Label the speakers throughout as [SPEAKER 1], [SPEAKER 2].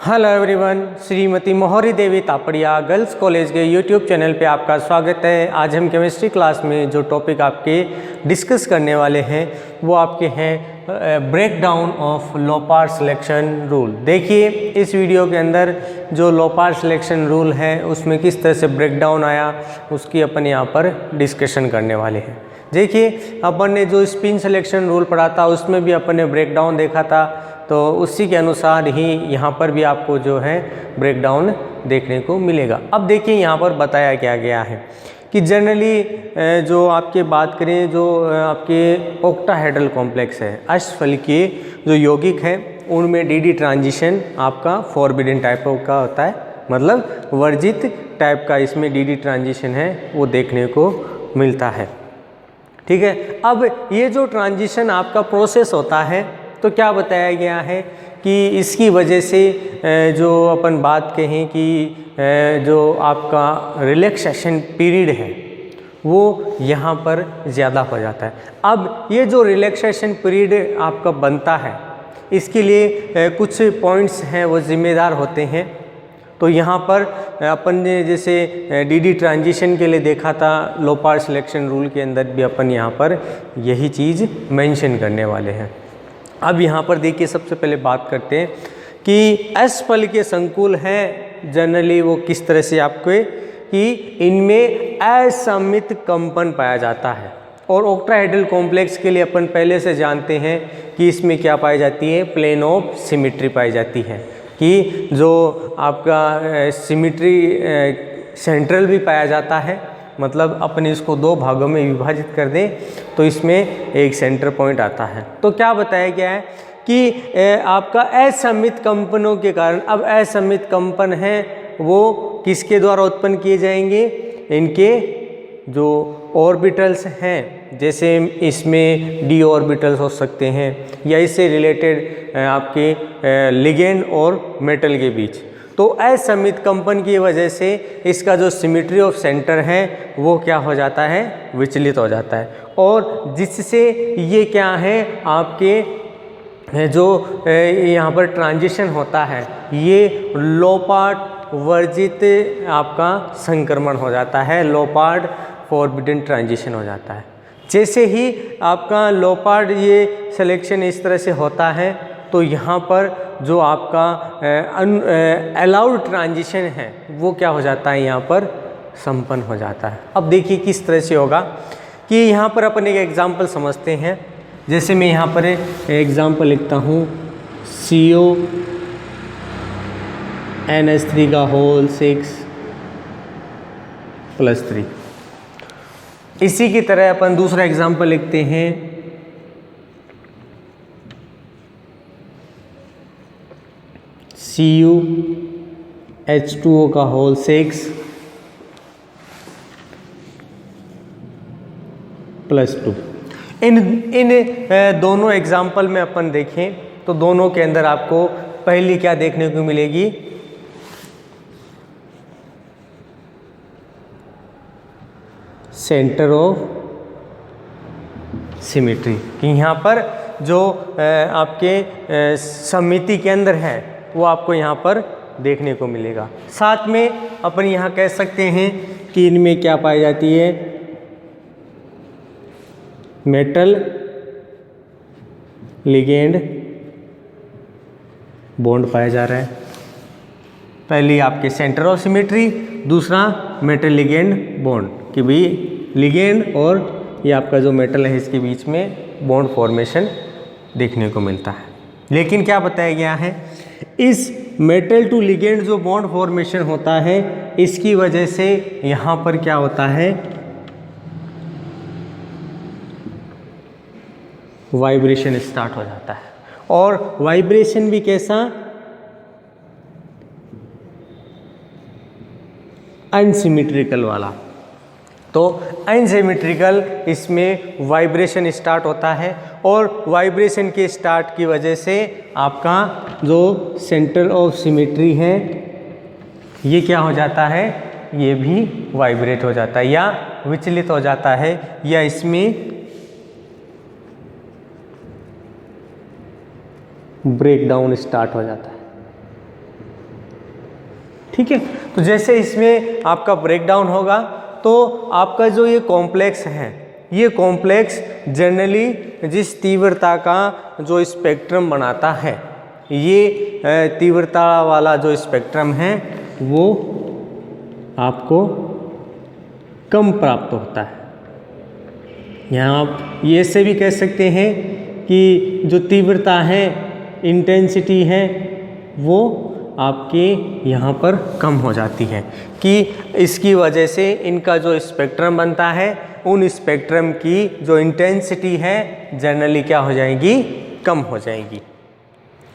[SPEAKER 1] Hello everyone, Shrimati मोहरी देवी Tapadia girls college के YouTube channel पे आपका स्वागत है। आज हम केमिस्ट्री क्लास में जो टॉपिक आपके डिस्कस करने वाले हैं वो आपके हैं break down of Laporte selection rule. देखिए इस वीडियो के अंदर जो लोपार्ड सिलेक्शन रूल है उसमें किस तरह से ब्रेक डाउन आया उसकी अपन यहाँ पर डिस्कशन करने वाले हैं। देखिए अपन ने जो स्पिन सिलेक्शन रूल पढ़ा था उसमें भी अपन ने ब्रेक डाउन देखा था, तो उसी के अनुसार ही यहाँ पर भी आपको जो है ब्रेक डाउन देखने को मिलेगा। अब देखिए यहाँ पर बताया क्या गया है कि जनरली जो आपके बात करें जो आपके ऑक्टाहेड्रल कॉम्प्लेक्स है, अष्टफलकीय जो यौगिक है उनमें डी ट्रांजिशन आपका फॉरबिडन टाइप का होता है, मतलब वर्जित टाइप का इसमें डी ट्रांजिशन है वो देखने को मिलता है। ठीक है, अब ये जो ट्रांजिशन आपका प्रोसेस होता है तो क्या बताया गया है कि इसकी वजह से जो अपन बात कहें कि जो आपका रिलैक्सेशन पीरियड है वो यहाँ पर ज़्यादा हो जाता है। अब ये जो रिलैक्सेशन पीरियड आपका बनता है इसके लिए कुछ पॉइंट्स हैं वो जिम्मेदार होते हैं। तो यहाँ पर अपन ने जैसे डी ट्रांजिशन के लिए देखा था लोपार्ड सिलेक्शन रूल के अंदर भी अपन यहाँ पर यही चीज़ मेंशन करने वाले हैं। अब यहाँ पर देखिए सबसे पहले बात करते हैं कि अष्टफल के संकुल हैं जनरली वो किस तरह से आपके कि इनमें असममित कंपन पाया जाता है। और ऑक्टाहेड्रल कॉम्प्लेक्स के लिए अपन पहले से जानते हैं कि इसमें क्या पाई जाती है, प्लेन ऑफ सिमिट्री पाई जाती है कि जो आपका सिमिट्री सेंट्रल भी पाया जाता है, मतलब अपन इसको दो भागों में विभाजित कर दें तो इसमें एक सेंटर पॉइंट आता है। तो क्या बताया गया है कि आपका असममित कंपनों के कारण, अब असममित कंपन है वो किसके द्वारा उत्पन्न किए जाएंगे, इनके जो ऑर्बिटल्स हैं, जैसे इसमें डी ऑर्बिटल्स हो सकते हैं या इससे रिलेटेड आपके लिगेंड और मेटल के बीच। तो असममित कंपन की वजह से इसका जो सिमिट्री ऑफ सेंटर है वो क्या हो जाता है, विचलित हो जाता है, और जिससे ये क्या है आपके जो यहाँ पर ट्रांजिशन होता है ये लोपार्ड वर्जित आपका संक्रमण हो जाता है, लोपार्ड फॉरबिडन ट्रांजिशन हो जाता है। जैसे ही आपका लोपार्ड ये सिलेक्शन इस तरह से होता है तो यहाँ पर जो आपका अलाउड ट्रांजिशन है वो क्या हो जाता है, यहाँ पर संपन्न हो जाता है। अब देखिए किस तरह से होगा कि यहाँ पर अपन एक एग्जांपल समझते हैं। जैसे मैं यहाँ पर एग्जांपल लिखता हूँ CONH3 का होल 6+3। इसी की तरह अपन दूसरा एग्जांपल लिखते हैं CuH2O का होल 6+2। इन दोनों एग्जाम्पल में अपन देखें तो दोनों के अंदर आपको पहली क्या देखने को मिलेगी, सेंटर ऑफ सिमिट्री, कि यहाँ पर जो आपके समिति के अंदर है वो आपको यहाँ पर देखने को मिलेगा। साथ में अपन यहाँ कह सकते हैं कि इनमें क्या पाई जाती है, मेटल लिगेंड बॉन्ड पाया जा रहा है। पहली आपके सेंटर ऑफ सिमिट्री, दूसरा मेटल लिगेंड बॉन्ड, कि भाई लिगेंड और ये आपका जो मेटल है इसके बीच में बॉन्ड फॉर्मेशन देखने को मिलता है। लेकिन क्या बताया गया है, इस मेटल टू लिगेंड जो बॉन्ड फॉर्मेशन होता है इसकी वजह से यहाँ पर क्या होता है, वाइब्रेशन स्टार्ट हो जाता है। और वाइब्रेशन भी कैसा, अनसिमेट्रिकल वाला। तो अनसिमेट्रिकल इसमें वाइब्रेशन स्टार्ट होता है और वाइब्रेशन के स्टार्ट की वजह से आपका जो सेंटर ऑफ सिमेट्री है ये क्या हो जाता है, ये भी वाइब्रेट हो जाता है या विचलित हो जाता है, या इसमें ब्रेक डाउन स्टार्ट हो जाता है। ठीक है। तो जैसे इसमें आपका ब्रेकडाउन होगा तो आपका जो ये कॉम्प्लेक्स है, ये कॉम्प्लेक्स जनरली जिस तीव्रता का जो स्पेक्ट्रम बनाता है, ये तीव्रता वाला जो स्पेक्ट्रम है वो आपको कम प्राप्त होता है। यहाँ आप ये से भी कह सकते हैं कि जो तीव्रता है, इंटेंसिटी है, वो आपके यहाँ पर कम हो जाती है कि इसकी वजह से इनका जो स्पेक्ट्रम बनता है, उन स्पेक्ट्रम की जो इंटेंसिटी है जनरली क्या हो जाएगी, कम हो जाएगी।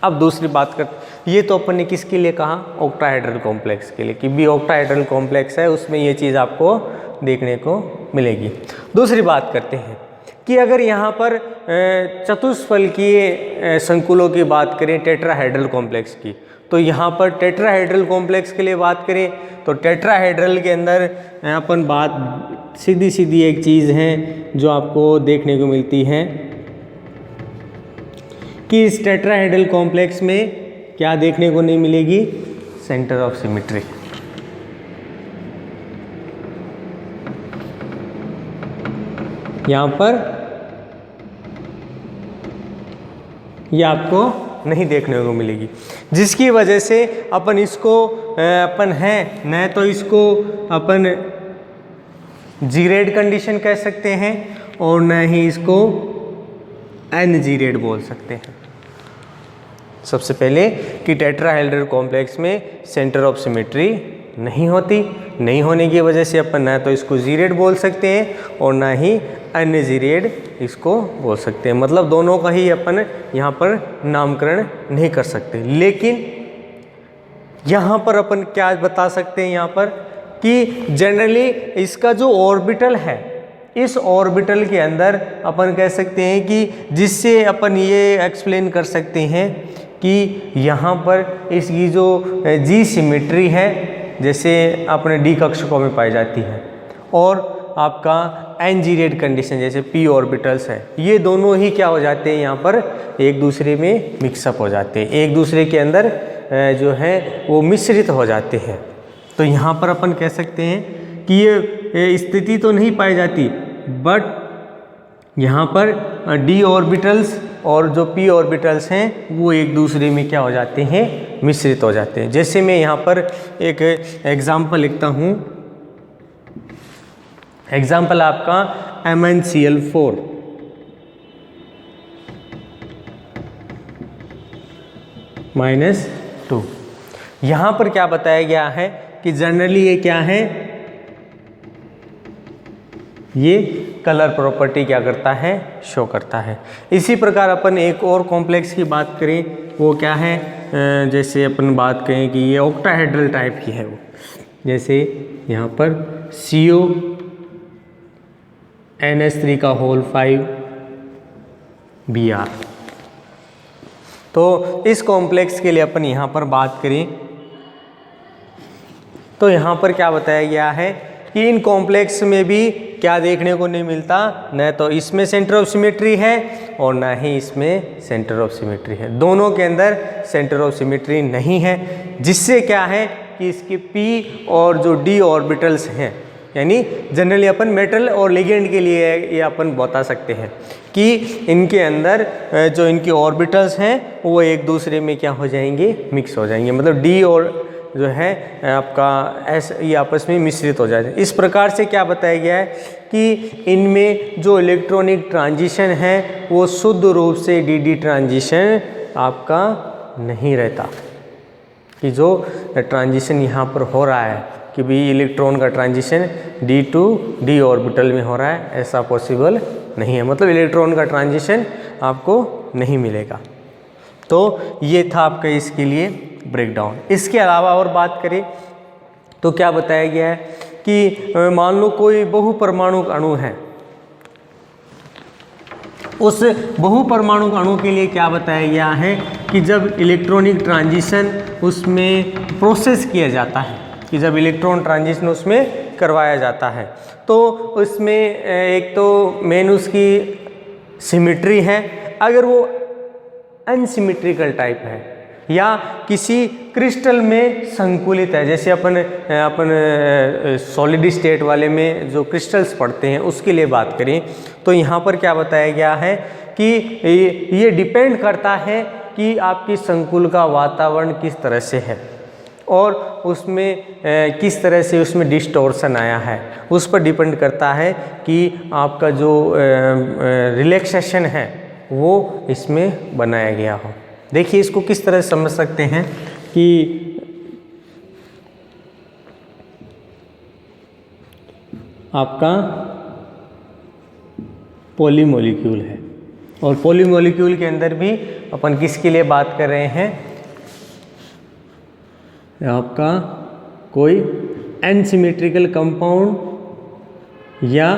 [SPEAKER 1] अब दूसरी बात कर, ये तो अपन ने किसके लिए कहा, ऑक्टाहेड्रल कॉम्प्लेक्स के लिए, कि भी ऑक्टाहेड्रल कॉम्प्लेक्स है उसमें ये चीज़ आपको देखने को मिलेगी। दूसरी बात करते हैं कि अगर यहाँ पर चतुष्फलकीय संकुलों की बात करें टेट्राहेड्रल कॉम्प्लेक्स की, तो यहाँ पर टेट्राहेड्रल कॉम्प्लेक्स के लिए बात करें तो टेट्राहेड्रल के अंदर अपन बात सीधी सीधी एक चीज़ है जो आपको देखने को मिलती है कि इस टेट्राहेड्रल कॉम्प्लेक्स में क्या देखने को नहीं मिलेगी, सेंटर ऑफ सिमेट्री। यहाँ पर ये आपको नहीं देखने को मिलेगी, जिसकी वजह से अपन इसको अपन है न तो इसको अपन जीरेड कंडीशन कह सकते हैं और न ही इसको एन जीरेड बोल सकते हैं। सबसे पहले कि टेट्राहेड्रल कॉम्प्लेक्स में सेंटर ऑफ सिमेट्री नहीं होती, नहीं होने की वजह से अपन ना तो इसको जीरेड बोल सकते हैं और ना ही एन जीरेड इसको बोल सकते हैं। मतलब दोनों का ही अपन यहाँ पर नामकरण नहीं कर सकते। लेकिन यहाँ पर अपन क्या बता सकते हैं यहाँ पर कि जनरली इसका जो ऑर्बिटल है, इस ऑर्बिटल के अंदर अपन कह सकते हैं कि जिससे अपन ये एक्सप्लेन कर सकते हैं कि यहाँ पर इसकी जो जी सिमेट्री है जैसे अपने डी कक्षकों में पाई जाती है और आपका एन जीरेड कंडीशन जैसे पी ऑर्बिटल्स है, ये दोनों ही क्या हो जाते हैं यहाँ पर एक दूसरे में मिक्सअप हो जाते हैं, एक दूसरे के अंदर जो है वो मिश्रित हो जाते हैं। तो यहाँ पर अपन कह सकते हैं कि ये स्थिति तो नहीं पाई जाती, बट यहाँ पर डी ऑर्बिटल्स और जो पी ऑर्बिटल्स हैं वो एक दूसरे में क्या हो जाते हैं, मिश्रित हो जाते हैं। जैसे मैं यहाँ पर एक एग्जाम्पल लिखता हूँ, एग्जाम्पल आपका MnCl4 -2। यहाँ पर क्या बताया गया है कि जनरली ये क्या है, ये कलर प्रॉपर्टी क्या करता है, शो करता है। इसी प्रकार अपन एक और कॉम्प्लेक्स की बात करें, वो क्या है, जैसे अपन बात करें कि ये ऑक्टाहेड्रल टाइप की है वो, जैसे यहाँ पर CONH3 का होल 5 Br। तो इस कॉम्प्लेक्स के लिए अपन यहाँ पर बात करें तो यहाँ पर क्या बताया गया है कि इन कॉम्प्लेक्स में भी क्या देखने को नहीं मिलता, न तो इसमें सेंटर ऑफ सिमेट्री है और ना ही इसमें सेंटर ऑफ सिमेट्री है। दोनों के अंदर सेंटर ऑफ सिमेट्री नहीं है, जिससे क्या है कि इसके पी और जो डी ऑर्बिटल्स हैं, यानी जनरली अपन मेटल और लिगेंड के लिए ये अपन बता सकते हैं कि इनके अंदर जो इनके ऑर्बिटल्स हैं वो एक दूसरे में क्या हो जाएंगे, मिक्स हो जाएंगे। मतलब डी और जो है आपका एस ये आपस में मिश्रित हो जाए। इस प्रकार से क्या बताया गया है कि इनमें जो इलेक्ट्रॉनिक ट्रांजिशन है वो शुद्ध रूप से डी ट्रांजिशन आपका नहीं रहता, कि जो ट्रांजिशन यहाँ पर हो रहा है कि भी इलेक्ट्रॉन का transition D to D orbital में हो रहा है, ऐसा पॉसिबल नहीं है। मतलब इलेक्ट्रॉन का ट्रांजिशन आपको नहीं मिलेगा। तो ये था आपका इसके लिए ब्रेकडाउन। इसके अलावा और बात करें तो क्या बताया गया है कि मान लो कोई बहुपरमाणुक अणु है, उस बहुपरमाणुक अणु के लिए क्या बताया गया है कि जब इलेक्ट्रॉनिक ट्रांजिशन उसमें प्रोसेस किया जाता है, कि जब इलेक्ट्रॉन ट्रांजिशन उसमें करवाया जाता है तो उसमें एक तो मेन उसकी सिमेट्री है। अगर वो अनसिमेट्रिकल टाइप है, या किसी क्रिस्टल में संकुलित है। जैसे अपन सॉलिड स्टेट वाले में जो क्रिस्टल्स पढ़ते हैं उसके लिए बात करें तो यहाँ पर क्या बताया गया है कि ये डिपेंड करता है कि आपकी संकुल का वातावरण किस तरह से है और उसमें किस तरह से उसमें डिस्टॉर्शन आया है, उस पर डिपेंड करता है कि आपका जो रिलैक्सेशन है वो इसमें बनाया गया हो। देखिए इसको किस तरह समझ सकते हैं कि आपका पॉलीमोलिक्यूल है और पॉलीमोलिक्यूल के अंदर भी अपन किसके लिए बात कर रहे हैं, आपका कोई एनसिमेट्रिकल कंपाउंड या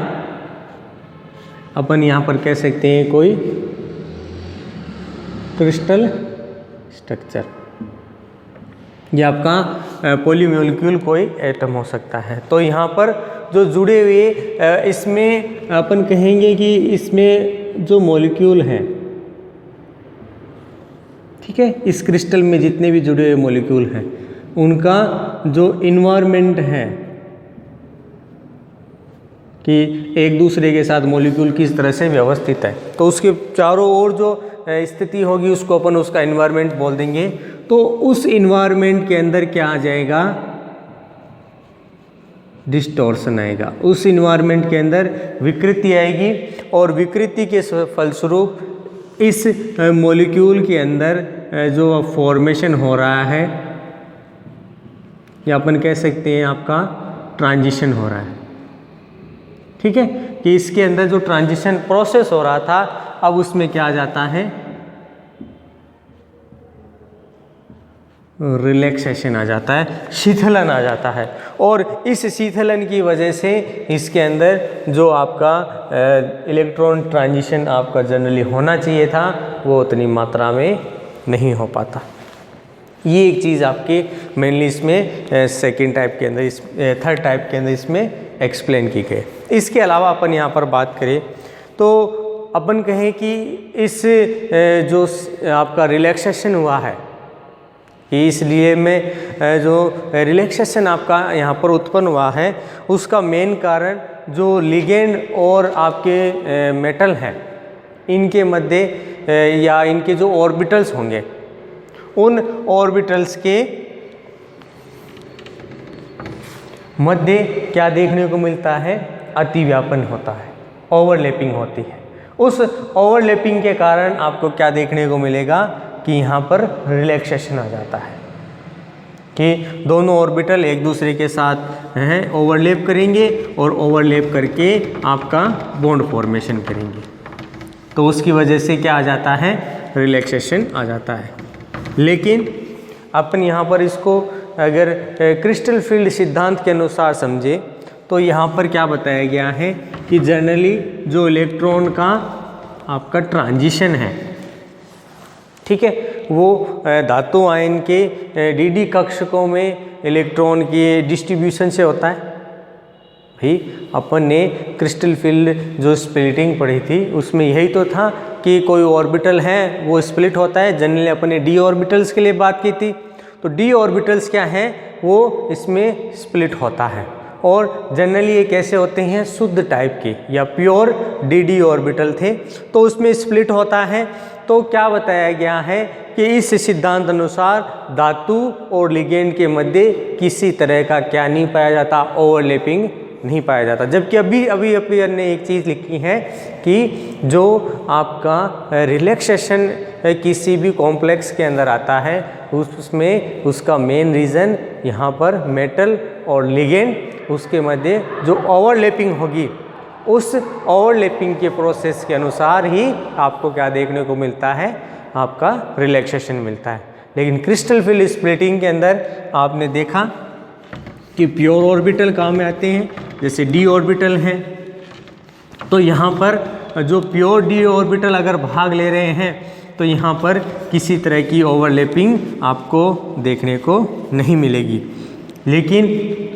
[SPEAKER 1] अपन यहाँ पर कह सकते हैं कोई क्रिस्टल स्ट्रक्चर, ये आपका पॉलीमोलिक्यूल कोई एटम हो सकता है। तो यहाँ पर जो जुड़े हुए इसमें अपन कहेंगे कि इसमें जो मॉलिक्यूल हैं, ठीक है, इस क्रिस्टल में जितने भी जुड़े हुए मॉलिक्यूल हैं उनका जो इन्वायरमेंट है कि एक दूसरे के साथ मॉलिक्यूल किस तरह से व्यवस्थित है, तो उसके चारों ओर जो स्थिति होगी उसको अपन उसका इन्वायरमेंट बोल देंगे। तो उस इन्वायरमेंट के अंदर क्या आ जाएगा, डिस्टॉर्शन आएगा, उस इन्वायरमेंट के अंदर विकृति आएगी और विकृति के फलस्वरूप इस मॉलिक्यूल के अंदर जो फॉर्मेशन हो रहा है या अपन कह सकते हैं आपका ट्रांजिशन हो रहा है, ठीक है, कि इसके अंदर जो ट्रांजिशन प्रोसेस हो रहा था अब उसमें क्या आ जाता है, रिलैक्सेशन आ जाता है, शीतलन आ जाता है और इस शीतलन की वजह से इसके अंदर जो आपका इलेक्ट्रॉन ट्रांजिशन आपका जनरली होना चाहिए था वो उतनी मात्रा में नहीं हो पाता। ये एक चीज़ आपके मेनली इसमें सेकंड टाइप के अंदर, इस थर्ड टाइप के अंदर इसमें एक्सप्लेन की गई। इसके अलावा अपन यहाँ पर बात करें तो अपन कहें कि इस जो आपका रिलैक्सेशन हुआ है कि इसलिए में जो रिलैक्सेशन आपका यहाँ पर उत्पन्न हुआ है उसका मेन कारण जो लिगेंड और आपके मेटल हैं इनके मध्य या इनके जो ऑर्बिटल्स होंगे उन ऑर्बिटल्स के मध्य क्या देखने को मिलता है, अतिव्यापन होता है, ओवरलैपिंग होती है। उस ओवरलैपिंग के कारण आपको क्या देखने को मिलेगा कि यहाँ पर रिलैक्सेशन आ जाता है कि दोनों ऑर्बिटल एक दूसरे के साथ हैं ओवरलैप करेंगे और ओवरलैप करके आपका बॉन्ड फॉर्मेशन करेंगे, तो उसकी वजह से क्या आ जाता है, रिलैक्सेशन आ जाता है। लेकिन अपन यहाँ पर इसको अगर क्रिस्टल फील्ड सिद्धांत के अनुसार समझे तो यहाँ पर क्या बताया गया है कि जनरली जो इलेक्ट्रॉन का आपका ट्रांजिशन है, ठीक है, वो धातु आयन के डी कक्षकों में इलेक्ट्रॉन के डिस्ट्रीब्यूशन से होता है। भाई अपन ने क्रिस्टल फील्ड जो स्प्लिटिंग पढ़ी थी उसमें यही तो था कि कोई ऑर्बिटल है वो स्प्लिट होता है। जनरली अपन ने डी ऑर्बिटल्स के लिए बात की थी, तो डी ऑर्बिटल्स क्या हैं, वो इसमें स्प्लिट होता है और जनरली ये कैसे होते हैं, शुद्ध टाइप के या प्योर डी ऑर्बिटल थे, तो उसमें स्प्लिट होता है। तो क्या बताया गया है कि इस सिद्धांत अनुसार धातु और लिगेंड के मध्य किसी तरह का क्या नहीं पाया जाता, ओवरलैपिंग नहीं पाया जाता। जबकि अभी अपीयर ने एक चीज़ लिखी है कि जो आपका रिलैक्सेशन किसी भी कॉम्प्लेक्स के अंदर आता है उसमें उसका मेन रीज़न यहाँ पर मेटल और लिगेंड उसके मध्य जो ओवरलैपिंग होगी उस ओवरलैपिंग के प्रोसेस के अनुसार ही आपको क्या देखने को मिलता है, आपका रिलैक्सेशन मिलता है। लेकिन क्रिस्टल फील्ड स्प्लिटिंग के अंदर आपने देखा कि प्योर ऑर्बिटल काम में आते हैं, जैसे डी ऑर्बिटल हैं, तो यहाँ पर जो प्योर डी ऑर्बिटल अगर भाग ले रहे हैं तो यहाँ पर किसी तरह की ओवरलैपिंग आपको देखने को नहीं मिलेगी। लेकिन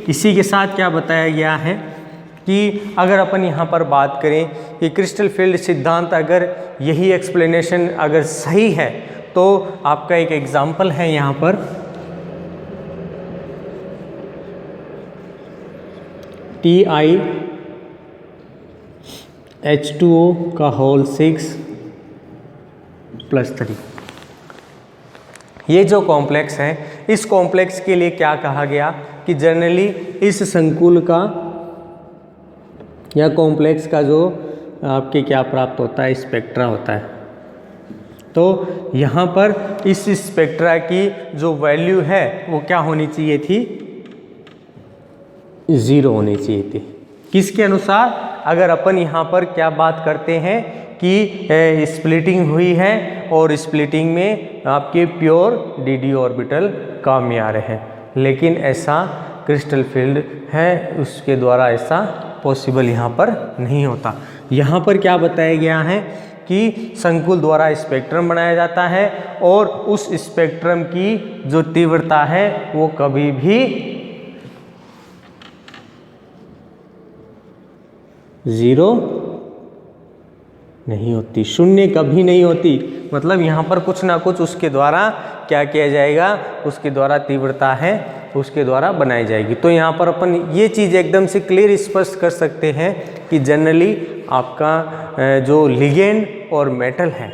[SPEAKER 1] इसी के साथ क्या बताया गया है कि अगर अपन यहाँ पर बात करें कि क्रिस्टल फील्ड सिद्धांत अगर यही एक्सप्लेनेशन अगर सही है तो आपका एक एग्जाम्पल है यहाँ पर TiH2O का होल 6+3। ये जो कॉम्प्लेक्स है, इस कॉम्प्लेक्स के लिए क्या कहा गया कि जनरली इस संकुल का या कॉम्प्लेक्स का जो आपके क्या प्राप्त होता है, स्पेक्ट्रा होता है। तो यहाँ पर इस स्पेक्ट्रा की जो वैल्यू है वो क्या होनी चाहिए थी, 0 होनी चाहिए थी। किसके अनुसार? अगर अपन यहाँ पर क्या बात करते हैं कि स्प्लिटिंग हुई है और स्प्लिटिंग में आपके प्योर डी ऑर्बिटल काम में आ रहे हैं, लेकिन ऐसा क्रिस्टल फील्ड है उसके द्वारा ऐसा पॉसिबल यहाँ पर नहीं होता। यहाँ पर क्या बताया गया है कि संकुल द्वारा स्पेक्ट्रम बनाया जाता है और उस स्पेक्ट्रम की जो तीव्रता है वो कभी भी 0 नहीं होती, 0 कभी नहीं होती। मतलब यहाँ पर कुछ ना कुछ उसके द्वारा क्या किया जाएगा, उसके द्वारा तीव्रता है उसके द्वारा बनाई जाएगी। तो यहाँ पर अपन ये चीज़ एकदम से क्लियर स्पष्ट कर सकते हैं कि जनरली आपका जो लिगेंड और मेटल है,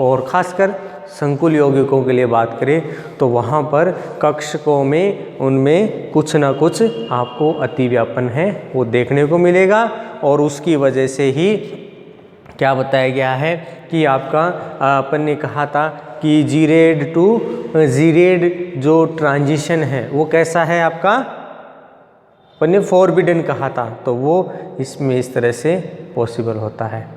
[SPEAKER 1] और ख़ासकर संकुल यौगिकों के लिए बात करें तो वहाँ पर कक्षकों में उनमें कुछ ना कुछ आपको अतिव्यापन है वो देखने को मिलेगा, और उसकी वजह से ही क्या बताया गया है कि आपका अपन ने कहा था कि जीरेड टू जीरेड जो ट्रांजिशन है वो कैसा है आपका, अपन ने फॉरबिडन कहा था, तो वो इसमें इस तरह से पॉसिबल होता है।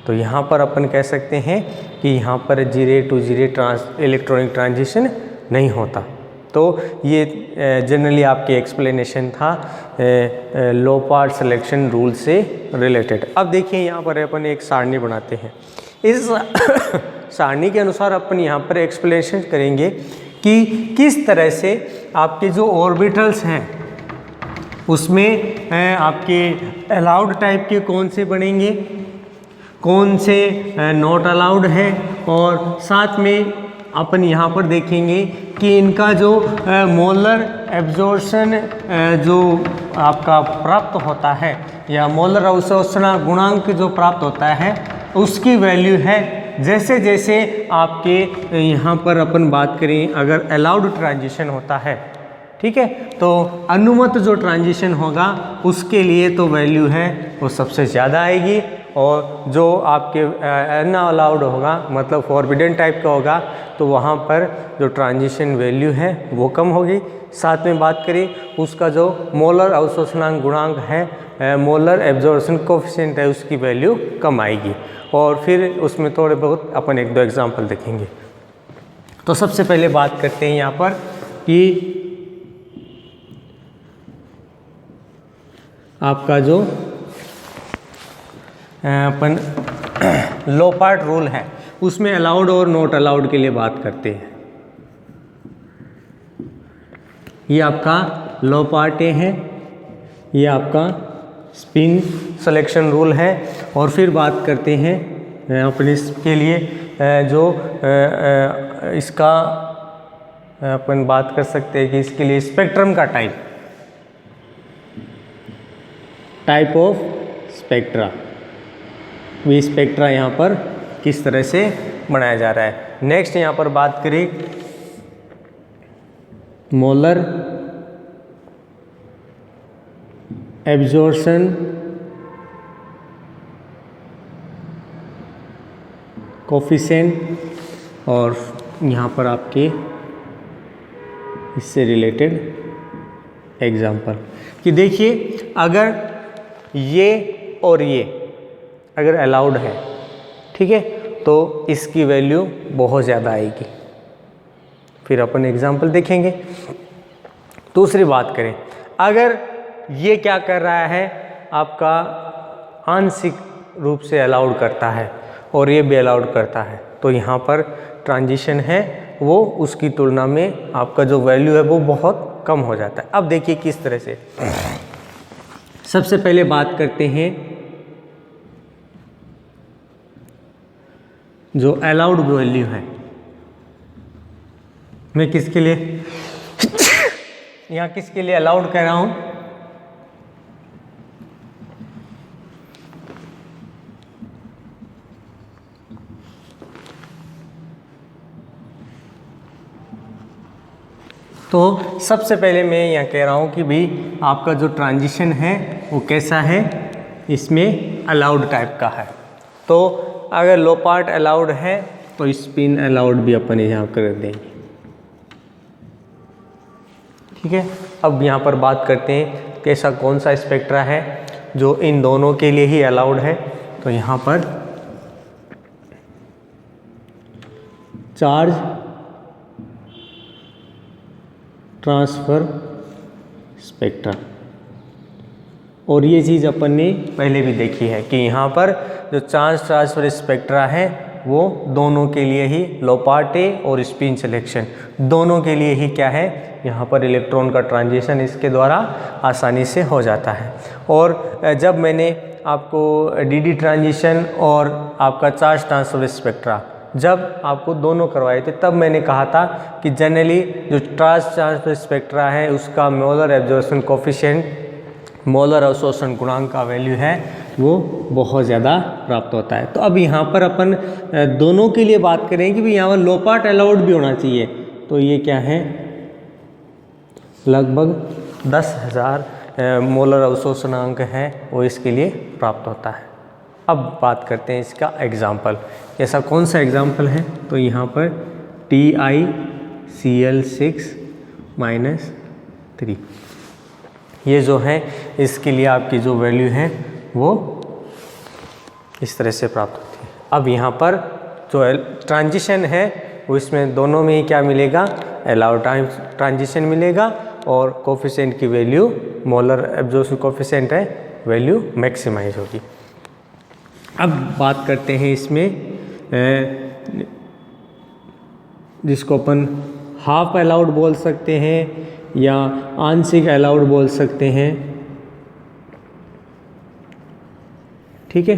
[SPEAKER 1] तो यहाँ पर अपन कह सकते हैं कि यहाँ पर जीरे टू जीरे इलेक्ट्रॉनिक ट्रांजिशन नहीं होता। तो ये जनरली आपके एक्सप्लेनेशन था लो पार्ट सिलेक्शन रूल से रिलेटेड। अब देखिए यहाँ पर अपन एक सारणी बनाते हैं। इस सारणी के अनुसार अपन यहाँ पर एक्सप्लेनेशन करेंगे कि किस तरह से आपके जो ऑर्बिटल्स हैं उसमें आपके अलाउड टाइप के कौन से बनेंगे, कौन से नॉट अलाउड है, और साथ में अपन यहाँ पर देखेंगे कि इनका जो मोलर एब्जॉर्प्शन जो आपका प्राप्त होता है या मोलर अवशोषण गुणांक जो प्राप्त होता है उसकी वैल्यू है। जैसे जैसे आपके यहाँ पर अपन बात करें अगर अलाउड ट्रांजिशन होता है, ठीक है, तो अनुमत जो ट्रांजिशन होगा उसके लिए तो वैल्यू है वो सबसे ज़्यादा आएगी, और जो आपके अनअलाउड होगा मतलब फॉरबिडन टाइप का होगा तो वहाँ पर जो ट्रांजिशन वैल्यू है वो कम होगी। साथ में बात करें उसका जो मोलर अवशोषणांक गुणांक है, मोलर एब्जॉर्प्शन कोफिशिएंट है, उसकी वैल्यू कम आएगी। और फिर उसमें थोड़े बहुत अपन एक दो एग्जांपल देखेंगे। तो सबसे पहले बात करते हैं यहाँ पर कि आपका जो अपन लो पार्ट रूल है उसमें अलाउड और नॉट अलाउड के लिए बात करते हैं। ये आपका लो पार्ट है, ये आपका स्पिन सिलेक्शन रूल है। और फिर बात करते हैं अपने इसके लिए जो इसका अपन बात कर सकते हैं कि इसके लिए स्पेक्ट्रम का type of spectra, V spectra यहाँ पर किस तरह से बनाया जा रहा है। नेक्स्ट यहाँ पर बात करें मोलर एब्जॉर्प्शन कोफिशिएंट, और यहाँ पर आपके इससे रिलेटेड एग्जाम्पल कि देखिए अगर ये और ये अगर अलाउड है, ठीक है, तो इसकी वैल्यू बहुत ज़्यादा आएगी। फिर अपन एग्जाम्पल देखेंगे। दूसरी बात करें, अगर ये क्या कर रहा है आपका आंशिक रूप से अलाउड करता है और ये भी अलाउड करता है, तो यहाँ पर ट्रांजिशन है वो उसकी तुलना में आपका जो वैल्यू है वो बहुत कम हो जाता है। अब देखिए किस तरह से। सबसे पहले बात करते हैं जो अलाउड वैल्यू है, मैं किसके लिए यहाँ किसके लिए अलाउड कर रहा हूँ, तो सबसे पहले मैं यहाँ कह रहा हूँ कि भाई आपका जो ट्रांजिशन है वो कैसा है, इसमें अलाउड टाइप का है। तो अगर लो पार्ट अलाउड है तो स्पिन अलाउड भी अपन यहाँ कर देंगे। ठीक है, अब यहाँ पर बात करते हैं कि ऐसा कौन सा स्पेक्ट्रा है जो इन दोनों के लिए ही अलाउड है। तो यहाँ पर चार्ज ट्रांसफ़र स्पेक्ट्रा, और ये चीज़ अपन ने पहले भी देखी है कि यहाँ पर जो चार्ज ट्रांसफ़र स्पेक्ट्रा है वो दोनों के लिए ही लो पार्ट ए और स्पिन सिलेक्शन दोनों के लिए ही क्या है, यहाँ पर इलेक्ट्रॉन का ट्रांजिशन इसके द्वारा आसानी से हो जाता है। और जब मैंने आपको डी ट्रांजिशन और आपका चार्ज ट्रांसफ़र स्पेक्ट्रा जब आपको दोनों करवाए थे, तब मैंने कहा था कि जनरली जो चार्ज ट्रांसफ़र स्पेक्ट्रा है उसका मोलर एब्जॉर्प्शन कोफिशिएंट, मोलर अवशोषण गुणांक का वैल्यू है वो बहुत ज़्यादा प्राप्त होता है। तो अब यहाँ पर अपन दोनों के लिए बात करें कि भाई यहाँ पर लो पार्ट अलाउड भी होना चाहिए। तो ये क्या है, लगभग 10,000 मोलर अवशोषणांक है वो इसके लिए प्राप्त होता है। अब बात करते हैं इसका एग्जाम्पल, ऐसा कौन सा एग्जाम्पल है। तो यहाँ पर TiCl6-3 ये जो है इसके लिए आपकी जो वैल्यू है वो इस तरह से प्राप्त होती है। अब यहाँ पर जो ट्रांजिशन है वो इसमें दोनों में ही क्या मिलेगा, अलाउड ट्रांजिशन मिलेगा और कोफिशिएंट की वैल्यू मोलर एब्जॉर्प्शन कोफिशिएंट है वैल्यू मैक्सिमाइज होगी। अब बात करते हैं इसमें जिसको अपन हाफ अलाउड बोल सकते हैं या आंशिक अलाउड बोल सकते हैं। ठीक है,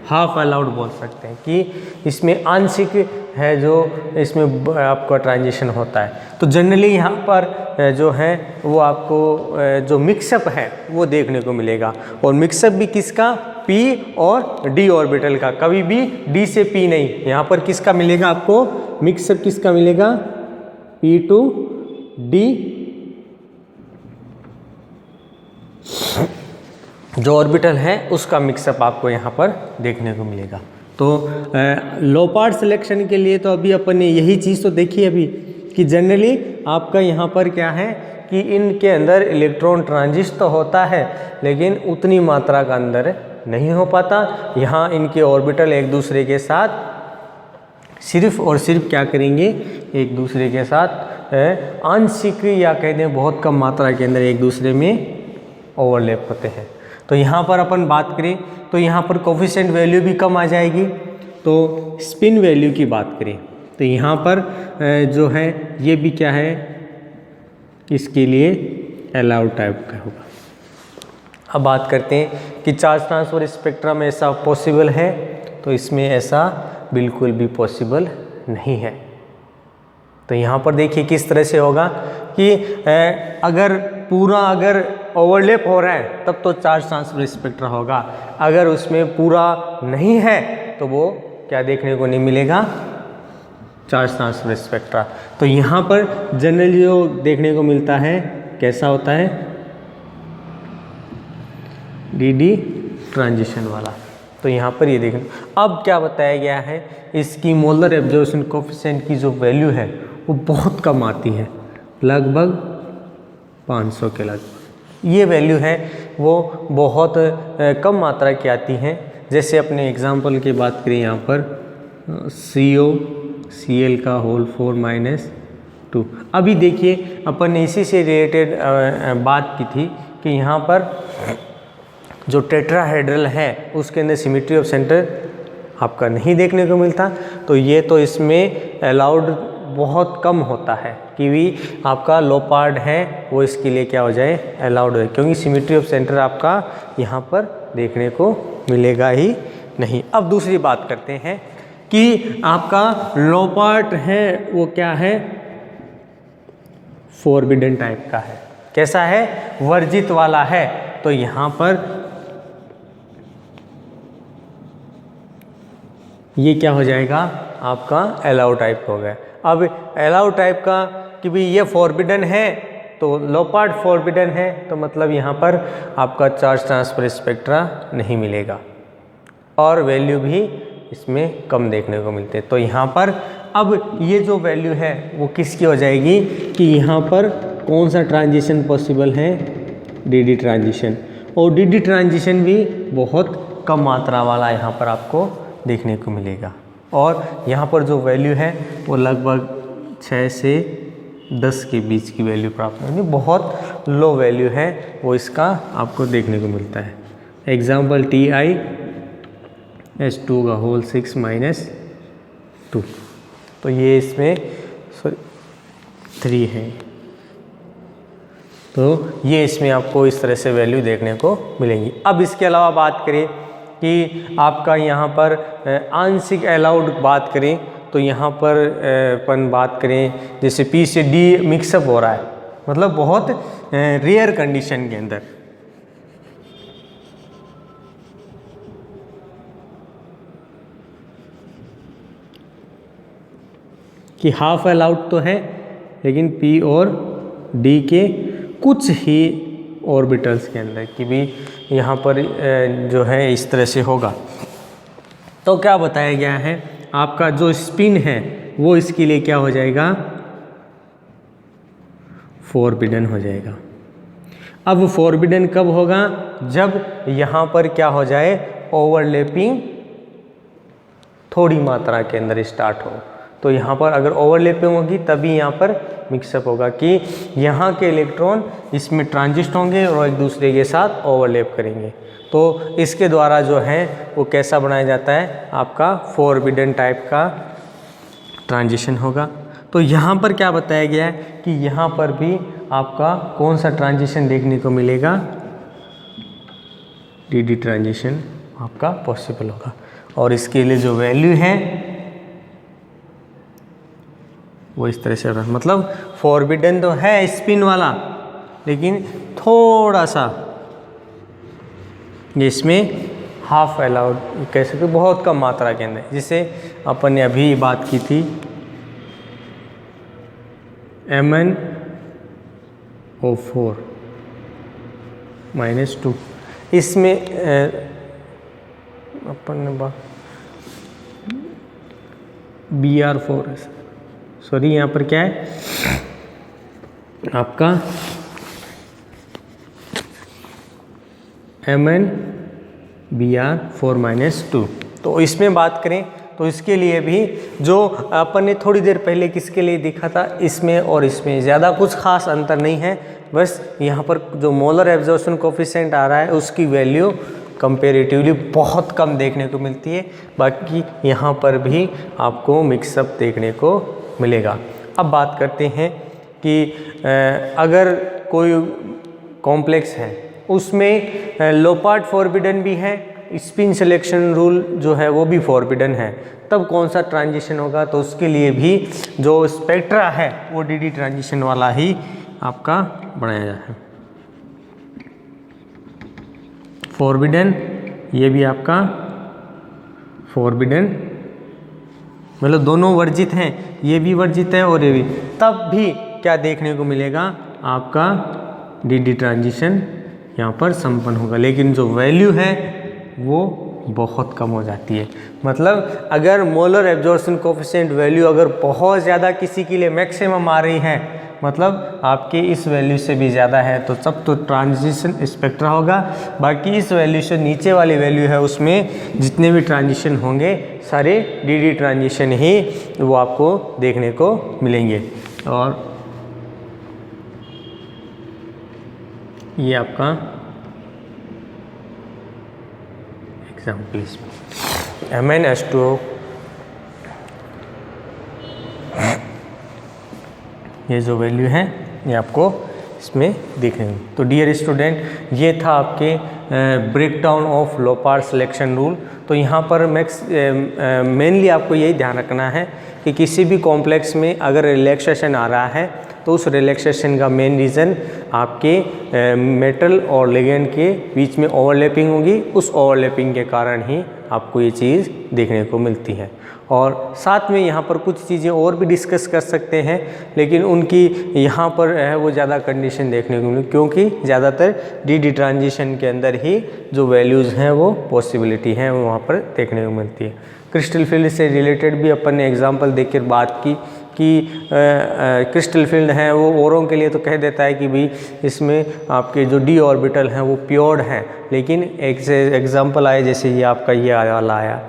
[SPEAKER 1] हाफ अलाउड बोल सकते हैं कि इसमें आंशिक है जो इसमें आपका ट्रांजिशन होता है। तो जनरली यहाँ पर जो है वो आपको जो मिक्सअप है वो देखने को मिलेगा, और मिक्सअप भी किसका, p और d ऑर्बिटल का, कभी भी d से p नहीं। यहाँ पर किसका मिलेगा आपको, मिक्सअप किसका मिलेगा, p to d जो ऑर्बिटल है उसका मिक्सअप आपको यहाँ पर देखने को मिलेगा। तो लो पार्ट सिलेक्शन के लिए तो अभी अपन ने यही चीज़ तो देखी अभी कि जनरली आपका यहाँ पर क्या है कि इनके अंदर इलेक्ट्रॉन ट्रांजिट तो होता है लेकिन उतनी मात्रा का अंदर नहीं हो पाता। यहाँ इनके ऑर्बिटल एक दूसरे के साथ सिर्फ और सिर्फ क्या करेंगे, एक दूसरे के साथ आंशिक या कहते हैं बहुत कम मात्रा के अंदर एक दूसरे में ओवरलैप होते हैं। तो यहाँ पर अपन बात करें तो यहाँ पर कोफिशिएंट वैल्यू भी कम आ जाएगी। तो स्पिन वैल्यू की बात करें तो यहाँ पर जो है ये भी क्या है, इसके लिए अलाउड टाइप का होगा। अब बात करते हैं कि चार्ज ट्रांसफर स्पेक्ट्रा में ऐसा पॉसिबल है, तो इसमें ऐसा बिल्कुल भी पॉसिबल नहीं है। तो यहाँ पर देखिए किस तरह से होगा कि अगर पूरा अगर ओवरलैप हो रहा है तब तो चार्ज ट्रांसफर स्पेक्ट्रा होगा, अगर उसमें पूरा नहीं है तो वो क्या देखने को नहीं मिलेगा, चार्ज ट्रांसफर स्पेक्ट्रा। तो यहाँ पर जनरली जो देखने को मिलता है कैसा होता है, डी ट्रांजिशन वाला। तो यहाँ पर ये देखें, अब क्या बताया गया है, इसकी मोलर एब्जॉर्प्शन कोफिशिएंट की जो वैल्यू है वो बहुत कम आती है, लगभग 500 के लगभग। ये वैल्यू है वो बहुत कम मात्रा की आती हैं। जैसे अपने एग्जाम्पल की बात करें यहाँ पर COCl का होल 4-2। अभी देखिए अपन ने इसी से रिलेटेड बात की थी कि यहाँ पर जो टेट्राहेड्रल है उसके अंदर सिमेट्री ऑफ सेंटर आपका नहीं देखने को मिलता। तो ये तो इसमें अलाउड बहुत कम होता है कि भी आपका लो पार्ट है वो इसके लिए क्या हो जाए, अलाउड है, क्योंकि सिमेट्री ऑफ सेंटर आपका यहाँ पर देखने को मिलेगा ही नहीं। अब दूसरी बात करते हैं कि आपका लो पार्ट है वो क्या है, फॉरबिडन टाइप का है। कैसा है? वर्जित वाला है। तो यहाँ पर ये क्या हो जाएगा? आपका अलाउ टाइप हो गया। अब अलाउ टाइप का कि भी ये फॉरबिडन है, तो लोपार्ड फॉरबिडन है, तो मतलब यहाँ पर आपका चार्ज ट्रांसफर स्पेक्ट्रा नहीं मिलेगा और वैल्यू भी इसमें कम देखने को मिलते हैं। तो यहाँ पर अब ये जो वैल्यू है वो किसकी हो जाएगी कि यहाँ पर कौन सा ट्रांजिशन पॉसिबल है? DD transition. और डीडी ट्रांजिशन भी बहुत कम मात्रा वाला यहाँ पर आपको देखने को मिलेगा। और यहाँ पर जो वैल्यू है वो लगभग 6 से 10 के बीच की वैल्यू प्राप्त होगी। बहुत लो वैल्यू है वो इसका आपको देखने को मिलता है। एग्जाम्पल Ti(S2 का होल 6 - 2). तो ये इसमें 3 है। तो ये इसमें आपको इस तरह से वैल्यू देखने को मिलेंगी। अब इसके अलावा बात करें कि आपका यहाँ पर आंशिक अलाउड बात करें तो यहाँ पर अपन बात करें जैसे P से D मिक्सअप हो रहा है, मतलब बहुत रेयर कंडीशन के अंदर। कि हाफ अलाउड तो है लेकिन P और D के कुछ ही ऑर्बिटल्स के अंदर कि भी यहाँ पर जो है इस तरह से होगा। तो क्या बताया गया है? आपका जो स्पिन है वो इसके लिए क्या हो जाएगा? फॉरबिडन हो जाएगा। अब फॉरबिडन कब होगा? जब यहाँ पर क्या हो जाए? ओवरलैपिंग थोड़ी मात्रा के अंदर स्टार्ट हो। तो यहाँ पर अगर ओवरलैपिंग होगी तभी यहाँ पर मिक्सअप होगा कि यहाँ के इलेक्ट्रॉन इसमें ट्रांजिस्ट होंगे और एक दूसरे के साथ ओवरलैप करेंगे। तो इसके द्वारा जो है वो कैसा बनाया जाता है? आपका फॉरबिडन टाइप का ट्रांजिशन होगा। तो यहाँ पर क्या बताया गया है कि यहाँ पर भी आपका कौन सा ट्रांजिशन देखने को मिलेगा? डीडी ट्रांजिशन आपका पॉसिबल होगा। और इसके लिए जो वैल्यू है वो इस तरह से रहा, मतलब फॉरबिडन तो है स्पिन वाला लेकिन थोड़ा सा इसमें हाफ अलाउड कह सकते, बहुत कम मात्रा के अंदर, जिसे अपन ने अभी बात की थी MnO4 -2। इसमें अपन ने बात Br4 है, सॉरी यहाँ पर क्या है आपका MnBr4 -2। तो इसमें बात करें तो इसके लिए भी जो अपन ने थोड़ी देर पहले किसके लिए देखा था, इसमें और इसमें ज़्यादा कुछ खास अंतर नहीं है। बस यहाँ पर जो मोलर एब्जॉर्प्शन कोफिशिएंट आ रहा है उसकी वैल्यू कंपेरेटिवली बहुत कम देखने को मिलती है। बाकी यहाँ पर भी आपको मिक्सअप देखने को मिलेगा। अब बात करते हैं कि अगर कोई कॉम्प्लेक्स है उसमें लोपार्ड फॉरबिडन भी है, स्पिन सिलेक्शन रूल जो है वो भी फॉरबिडन है, तब कौन सा ट्रांजिशन होगा? तो उसके लिए भी जो स्पेक्ट्रा है वो डीडी ट्रांजिशन वाला ही आपका बनाया जाता है। फॉरबिडन, ये भी आपका फॉरबिडन, मतलब दोनों वर्जित हैं, ये भी वर्जित है और ये भी, तब भी क्या देखने को मिलेगा? आपका डीडी ट्रांजिशन यहाँ पर संपन्न होगा। लेकिन जो वैल्यू है वो बहुत कम हो जाती है। मतलब अगर मोलर एब्जॉर्प्शन कोफिशिएंट वैल्यू अगर बहुत ज़्यादा किसी के लिए मैक्सिमम आ रही है, मतलब आपके इस वैल्यू से भी ज़्यादा है, तो सब तो ट्रांजिशन स्पेक्ट्रा होगा। बाकी इस वैल्यू से नीचे वाली वैल्यू है उसमें जितने भी ट्रांजिशन होंगे सारे डीडी ट्रांजिशन ही वो आपको देखने को मिलेंगे। और ये आपका एग्जाम्पल इसमें MnS2 ये जो वैल्यू है ये आपको इसमें देखने को। तो डियर स्टूडेंट, ये था आपके breakdown of Laporte selection rule. तो यहाँ पर मेनली आपको यही ध्यान रखना है कि किसी भी कॉम्प्लेक्स में अगर रिलैक्सेशन आ रहा है तो उस रिलैक्सेशन का मेन रीज़न आपके मेटल और लिगेंड के बीच में ओवरलैपिंग होगी। उस ओवरलैपिंग के कारण ही आपको ये चीज़ देखने को मिलती है। और साथ में यहाँ पर कुछ चीज़ें और भी डिस्कस कर सकते हैं, लेकिन उनकी यहाँ पर है वो ज़्यादा कंडीशन देखने को मिली, क्योंकि ज़्यादातर डी ट्रांजिशन के अंदर ही जो वैल्यूज़ हैं वो पॉसिबिलिटी हैं वो वहाँ पर देखने को मिलती है। क्रिस्टल फील्ड से रिलेटेड भी अपन ने एग्जांपल देकर बात की कि क्रिस्टल फील्ड है वो औरों के लिए तो कह देता है कि भाई इसमें आपके जो डी ऑर्बिटल हैं वो प्योर्ड हैं, लेकिन एक एग्जांपल आए जैसे ये आपका ये वाला आया,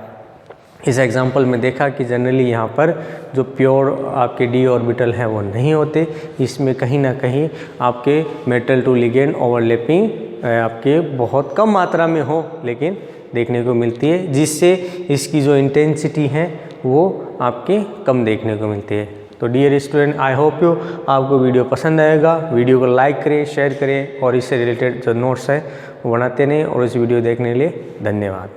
[SPEAKER 1] इस एग्जांपल में देखा कि जनरली यहाँ पर जो प्योर आपके डी ऑर्बिटल हैं वो नहीं होते, इसमें कहीं ना कहीं आपके मेटल टू लिगेंड ओवरलैपिंग आपके बहुत कम मात्रा में हो लेकिन देखने को मिलती है, जिससे इसकी जो इंटेंसिटी है वो आपके कम देखने को मिलती है। तो dear student, I hope you आपको वीडियो पसंद आएगा। वीडियो को लाइक करें, शेयर करें और इससे रिलेटेड जो नोट्स है वो बनाते रहें। और इस वीडियो देखने के लिए धन्यवाद।